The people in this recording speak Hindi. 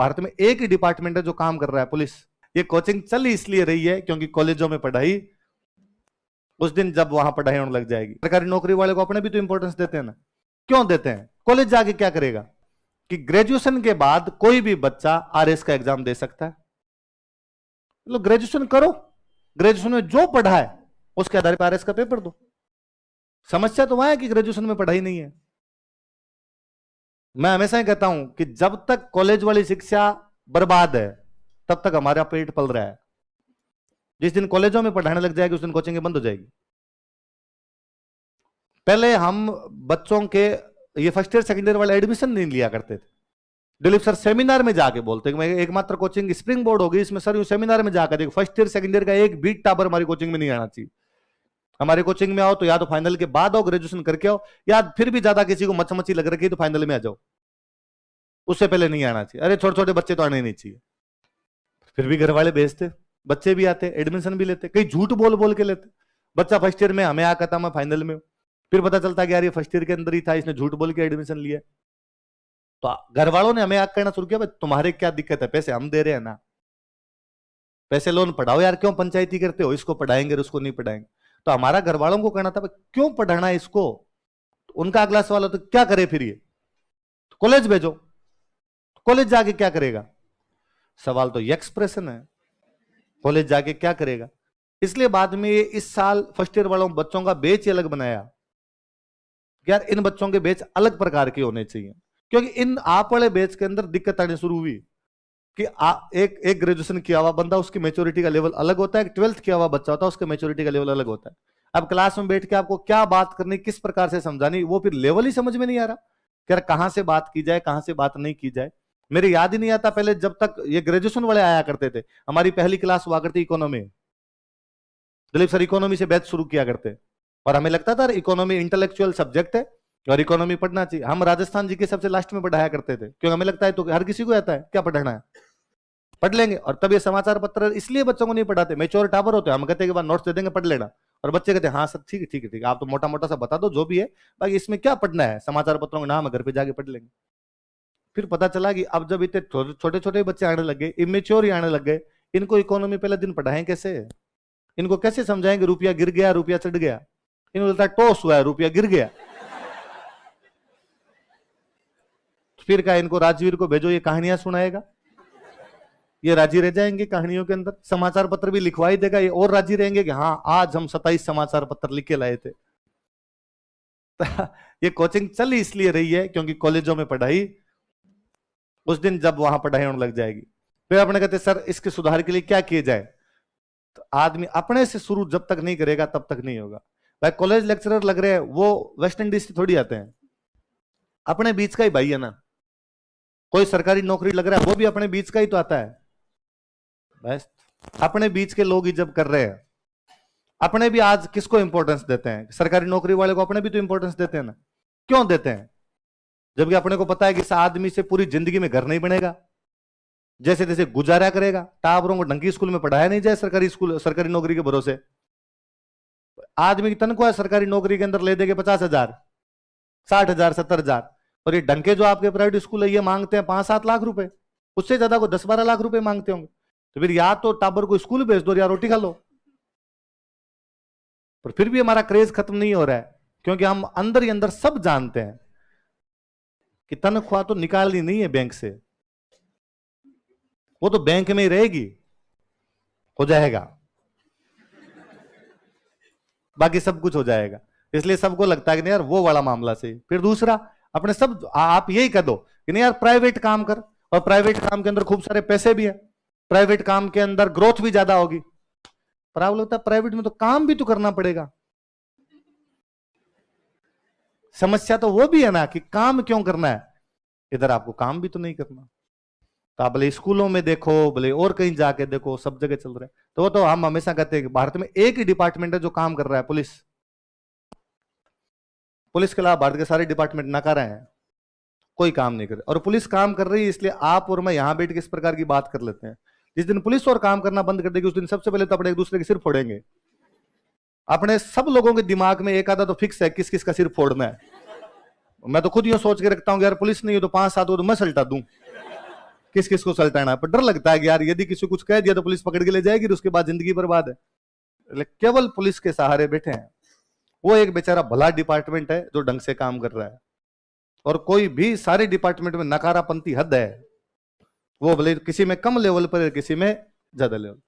भारत में एक ही डिपार्टमेंट है जो काम कर रहा है, पुलिस। ये कोचिंग चल इसलिए रही है क्योंकि कॉलेजों में पढ़ाई उस दिन जब वहां पढ़ाई होने लग जाएगी। सरकारी नौकरी वाले को अपने भी तो इंपॉर्टेंस देते हैं ना, क्यों देते हैं? कॉलेज जाके क्या करेगा कि ग्रेजुएशन के बाद कोई भी बच्चा आरएस का एग्जाम दे सकता है। तो ग्रेजुएशन करो, ग्रेजुएशन में जो पढ़ा है उसके आधार पर आरएस का पेपर दो। समस्या तो वहां है कि ग्रेजुएशन में पढ़ाई नहीं है। मैं हमेशा ही कहता हूं कि जब तक कॉलेज वाली शिक्षा बर्बाद है तब तक हमारा पेट पल रहा है। जिस दिन कॉलेजों में पढ़ाने लग जाएगी उस दिन कोचिंग बंद हो जाएगी। पहले हम बच्चों के ये फर्स्ट ईयर सेकंड ईयर वाले एडमिशन नहीं लिया करते थे। दिलीप सर सेमिनार में जाके बोलते कि एकमात्र कोचिंग स्प्रिंग बोर्ड होगी, इसमें सर सेमिनार में जाकर देखो फर्स्ट ईयर सेकंड ईयर का एक बीट टाबर हमारी कोचिंग में नहीं आना चाहिए। हमारी कोचिंग में आओ तो या तो फाइनल के बाद आओ, ग्रेजुएशन करके आओ, या फिर भी ज्यादा किसी को मचमची लग रही है तो फाइनल में आ जाओ, उससे पहले नहीं आना चाहिए। अरे छोटे छोटे बच्चे तो आने नहीं चाहिए। फिर भी घर वाले भेजते, बच्चे भी आते, एडमिशन भी लेते, कई झूठ बोल बोल के लेते। बच्चा फर्स्ट ईयर में हमें आकर था मैं फाइनल में, फिर पता चलता कि यार ये फर्स्ट ईयर के अंदर ही था, इसने झूठ बोल के एडमिशन लिया। तो घर वालों ने हमें आग करना शुरू किया, भाई तुम्हारे क्या दिक्कत है, पैसे हम दे रहे हैं ना, पैसे लोन पढ़ाओ यार, क्यों पंचायती करते हो, इसको पढ़ाएंगे उसको नहीं पढ़ाएंगे। तो हमारा घर वालों को कहना था क्यों पढ़ाना है इसको, उनका अगला सवाल तो क्या करे फिर ये, कॉलेज भेजो, कॉलेज जाके क्या करेगा। सवाल तो ये एक्सप्रेशन है, कॉलेज जाके क्या करेगा। इसलिए बाद में इस साल फर्स्ट ईयर वालों बच्चों का बैच अलग बनाया, यार इन बच्चों के बैच अलग प्रकार के होने चाहिए, क्योंकि इन आप वाले बैच के अंदर दिक्कत आनी शुरू हुई कि एक ग्रेजुएशन किया हुआ बंदा उसकी मैच्योरिटी का लेवल अलग होता है, एक 12th किया हुआ बच्चा होता है उसका मैच्योरिटी का लेवल अलग होता है। अब क्लास में बैठ के आपको क्या बात करनी, किस प्रकार से समझानी, वो फिर लेवल ही समझ में नहीं आ रहा कि यार कहां से बात की जाए, कहां से बात नहीं की जाए। मेरे याद ही नहीं आता पहले जब तक ये ग्रेजुएशन वाले आया करते थे, हमारी पहली क्लास हुआ करती इकोनॉमी, दिलीप सर इकोनॉमी से बैच शुरू किया करते और हमें लगता था इकोनॉमी इंटेलेक्चुअल सब्जेक्ट है और इकोनॉमी पढ़ना चाहिए। हम राजस्थान जी के सबसे लास्ट में पढ़ाया करते थे, क्योंकि हमें लगता है तो हर किसी को आता है, क्या पढ़ना है पढ़ लेंगे। और तब ये समाचार पत्र इसलिए बच्चों को नहीं पढ़ाते, मैच्योर टावर होते हैं, हम कहते हैं कि बाद नोट्स दे देंगे पढ़ लेना, और बच्चे कहते हैं हाँ सर ठीक है ठीक है ठीक है, आप तो मोटा मोटा सा बता दो जो भी है, बाकी इसमें क्या पढ़ना है, समाचार पत्रों का नाम है, घर पे जाके पढ़ लेंगे। फिर पता चला कि अब जब इतने छोटे छोटे बच्चे आने लग गए, इमेच्योर ही आने लग गए, इनको इकोनॉमी पहले दिन पढ़ाएं कैसे, इनको कैसे समझाएंगे रुपया गिर गया रुपया चढ़ गया, इनको लगता है टॉस हुआ है रुपया गिर गया। फिर कहा इनको राजवीर को भेजो, ये कहानियां सुनाएगा, ये राजी रह जाएंगे कहानियों के अंदर, समाचार पत्र भी लिखवा ही देगा, ये और राजी रहेंगे कि हाँ आज हम 27 समाचार पत्र लिख के लाए थे। ये कोचिंग चल इसलिए रही है क्योंकि कॉलेजों में पढ़ाई उस दिन जब वहां पढ़ाई होने लग जाएगी। फिर अपने कहते सर इसके सुधार के लिए क्या किया जाए, तो आदमी अपने से शुरू जब तक नहीं करेगा तब तक नहीं होगा। भाई कॉलेज लेक्चरर लग रहे हैं वो वेस्ट इंडीज से थोड़ी आते हैं, अपने बीच का ही भाई है ना। कोई सरकारी नौकरी लग रहा है वो भी अपने बीच का ही तो आता है, बस अपने बीच के लोग ही जब कर रहे हैं। अपने भी आज किसको इंपॉर्टेंस देते हैं, सरकारी नौकरी वाले को अपने भी तो इंपॉर्टेंस देते हैं ना, क्यों देते हैं, जबकि अपने को पता है कि इस आदमी से पूरी जिंदगी में घर नहीं बनेगा, जैसे तैसे गुजारा करेगा, टावरों को ढंगी स्कूल में पढ़ाया नहीं जाए सरकारी स्कूल सरकारी नौकरी के भरोसे। आदमी की तनख्वाह सरकारी नौकरी के अंदर ले देंगे 50,000 60,000 70,000, और ये ढंके जो आपके प्राइवेट स्कूल है ये मांगते हैं 5-7 लाख रुपए, उससे ज्यादा को 10-12 लाख रुपए मांगते होंगे। तो फिर या तो टाबर को स्कूल भेज दो या रोटी खा लो। पर फिर भी हमारा क्रेज खत्म नहीं हो रहा है, क्योंकि हम अंदर ही अंदर सब जानते हैं कि तनख्वाह तो निकालनी नहीं है बैंक से, वो तो बैंक में ही रहेगी, हो जाएगा, बाकी सब कुछ हो जाएगा। इसलिए सबको लगता है कि नहीं यार वो वाला मामला से। फिर दूसरा अपने सब आप यही कह दो कि नहीं यार प्राइवेट काम कर, और प्राइवेट काम के अंदर खूब सारे पैसे भी है, प्राइवेट काम के अंदर ग्रोथ भी ज्यादा होगी। पर आप लगता है प्राइवेट में तो काम भी तो करना पड़ेगा। समस्या तो वो भी है ना कि काम क्यों करना है, इधर आपको काम भी तो नहीं करना। तो आप भले स्कूलों में देखो, भले और कहीं जाके देखो, सब जगह चल रहा है। तो वो तो हम हमेशा कहते हैं कि भारत में एक ही डिपार्टमेंट है जो काम कर रहा है, पुलिस। पुलिस के अलावा भारत के सारे डिपार्टमेंट नकारा हैं, कोई काम नहीं कर रहे। और पुलिस काम कर रही है इसलिए आप और मैं यहां बैठ के इस प्रकार की बात कर लेते हैं। जिस दिन पुलिस और काम करना बंद कर देगी उस दिन सबसे पहले तो अपने एक दूसरे के सिर फोड़ेंगे। अपने सब लोगों के दिमाग में एक आधा तो फिक्स है किस किस का सिर फोड़ना है। मैं तो खुद यूं सोच के रखता हूं यार पुलिस नहीं है तो 5-7 को तो मैं सल्टा दूं, किस किस को सल्टाना है, पर डर लगता है कि यार यदि किसी कुछ कह दिया तो पुलिस पकड़ के ले जाएगी, उसके बाद जिंदगी बर्बाद है। केवल पुलिस के सहारे बैठे हैं। वो एक बेचारा भला डिपार्टमेंट है जो ढंग से काम कर रहा है, और कोई भी सारे डिपार्टमेंट में नकारापंथी हद है, वो भले किसी में कम लेवल पर है, किसी में ज्यादा लेवल।